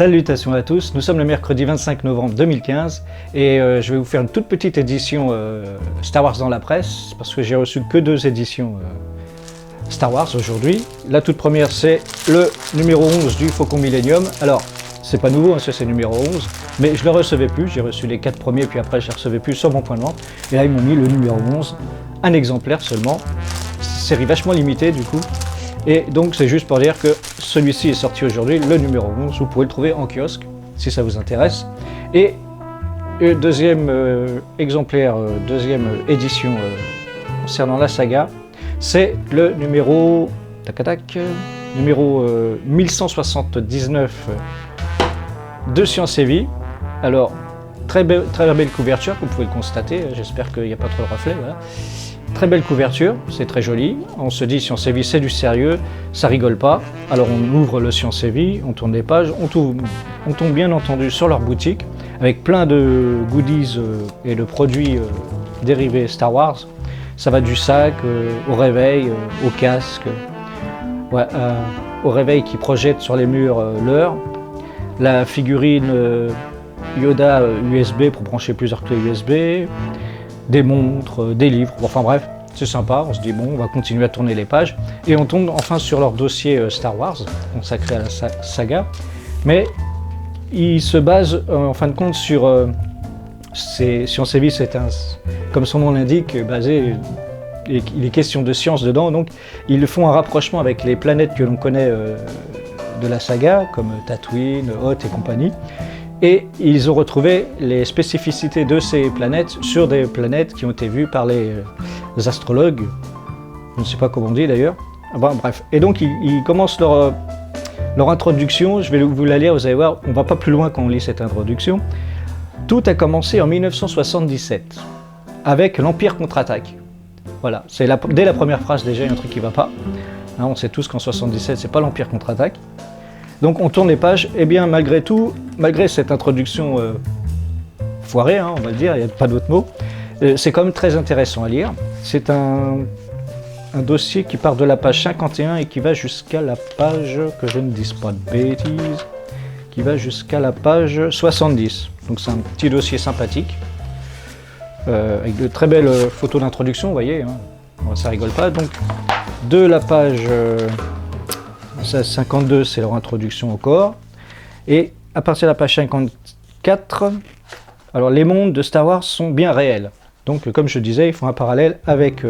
Salutations à tous, nous sommes le mercredi 25 novembre 2015 et je vais vous faire une toute petite édition Star Wars dans la presse parce que j'ai reçu que 2 éditions Star Wars aujourd'hui. La toute première c'est le numéro 11 du Faucon Millenium. Alors c'est pas nouveau, hein, c'est numéro 11, mais je le recevais plus, j'ai reçu les 4 premiers puis après je ne recevais plus sur mon point de vente. Et là ils m'ont mis le numéro 11, un exemplaire seulement, série vachement limitée du coup. Et donc c'est juste pour dire que celui-ci est sorti aujourd'hui, le numéro 11, vous pouvez le trouver en kiosque si ça vous intéresse. Et deuxième exemplaire, deuxième édition concernant la saga, c'est le numéro, numéro 1179 de Science et Vie. Alors très belle couverture, vous pouvez le constater, j'espère qu'il n'y a pas trop de reflets. Voilà. Très belle couverture, c'est très joli. On se dit Science et Vie, c'est du sérieux, ça rigole pas. Alors on ouvre le Science et Vie, on tourne les pages, on tombe bien entendu sur leur boutique avec plein de goodies et de produits dérivés Star Wars. Ça va du sac au réveil, au casque, au réveil qui projette sur les murs l'heure, la figurine Yoda USB pour brancher plusieurs clés USB, des montres, des livres, enfin bref, c'est sympa, on se dit bon, on va continuer à tourner les pages, et on tombe enfin sur leur dossier Star Wars, consacré à la saga, mais il se base en fin de compte sur, Science et Vie, c'est comme son nom l'indique, basé, il est question de science dedans, donc ils font un rapprochement avec les planètes que l'on connaît de la saga, comme Tatooine, Hoth et compagnie, et ils ont retrouvé les spécificités de ces planètes sur des planètes qui ont été vues par les astrologues, je ne sais pas comment on dit d'ailleurs, bon, bref. Et donc ils commencent leur introduction, je vais vous la lire, vous allez voir, on ne va pas plus loin quand on lit cette introduction. Tout a commencé en 1977, avec l'Empire contre-attaque. Voilà, c'est dès la première phrase déjà, il y a un truc qui ne va pas. Hein, on sait tous qu'en 77, c'est pas l'Empire contre-attaque. Donc on tourne les pages, et bien malgré tout, malgré cette introduction foirée, hein, on va le dire, il n'y a pas d'autre mot, c'est quand même très intéressant à lire. C'est un dossier qui part de la page 51 et qui va jusqu'à la page, que je ne dise pas de bêtises, qui va jusqu'à la page 70. Donc c'est un petit dossier sympathique, avec de très belles photos d'introduction, vous voyez, hein, ça rigole pas. Donc de la page 52, c'est leur introduction encore. Et à partir de la page 54, alors les mondes de Star Wars sont bien réels. Donc comme je disais, ils font un parallèle avec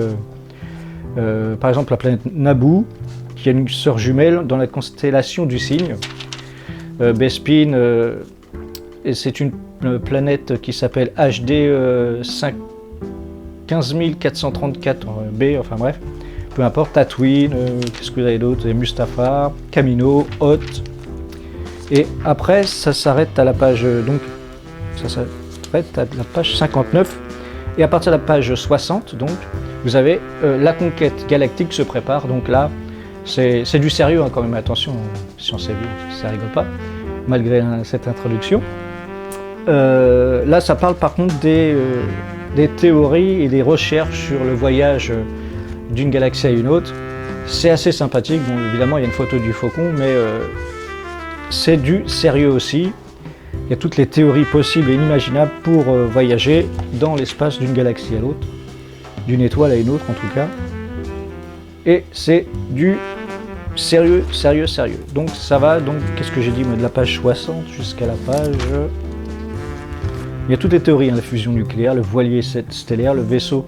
par exemple la planète Naboo, qui a une sœur jumelle dans la constellation du Cygne. Bespin, et c'est une planète qui s'appelle HD 15434b, enfin bref. Peu importe, Tatooine, qu'est-ce que vous avez d'autre? Mustafar, Kamino, Hoth. Et après, ça s'arrête à la page, donc, ça s'arrête à la page 59. Et à partir de la page 60, donc, vous avez la conquête galactique se prépare. Donc là, c'est du sérieux, hein, quand même. Attention, Science et Vie, ça rigole pas, malgré cette introduction. Là, ça parle par contre des théories et des recherches sur le voyage d'une galaxie à une autre. C'est assez sympathique. Bon, évidemment, il y a une photo du faucon, mais c'est du sérieux aussi. Il y a toutes les théories possibles et inimaginables pour voyager dans l'espace d'une galaxie à l'autre, d'une étoile à une autre en tout cas. Et c'est du sérieux. Donc ça va, donc qu'est-ce que j'ai dit moi, de la page 60 jusqu'à la page... Il y a toutes les théories, hein, la fusion nucléaire, le voilier stellaire, le vaisseau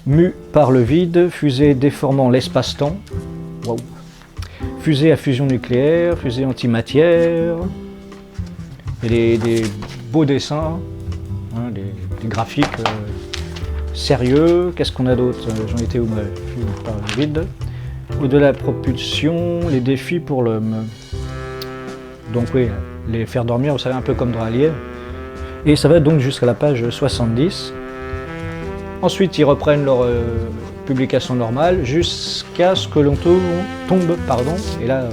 mu par le vide, fusée déformant l'espace-temps, wow. Fusée à fusion nucléaire, fusée antimatière, et des beaux dessins, hein, des graphiques sérieux. Qu'est-ce qu'on a d'autre? J'en étais où, par le vide. Au-delà de la propulsion, les défis pour l'homme. Donc oui, les faire dormir, vous savez, un peu comme dans Alien. Et ça va donc jusqu'à la page 70. Ensuite, ils reprennent leur publication normale jusqu'à ce que l'on tombe, et là,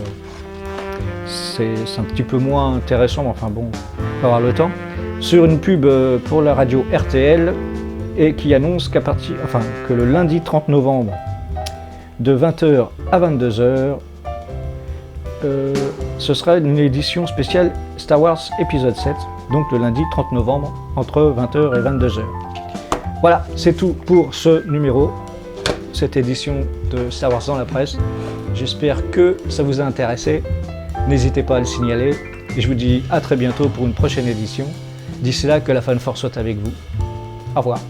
c'est un petit peu moins intéressant, mais enfin bon, on va avoir le temps, sur une pub pour la radio RTL, et qui annonce que le lundi 30 novembre, de 20h à 22h, ce sera une édition spéciale Star Wars épisode 7, donc le lundi 30 novembre entre 20h et 22h. Voilà, c'est tout pour ce numéro, cette édition de Star Wars dans la presse. J'espère que ça vous a intéressé. N'hésitez pas à le signaler. Et je vous dis à très bientôt pour une prochaine édition. D'ici là, que la Fan Force soit avec vous. Au revoir.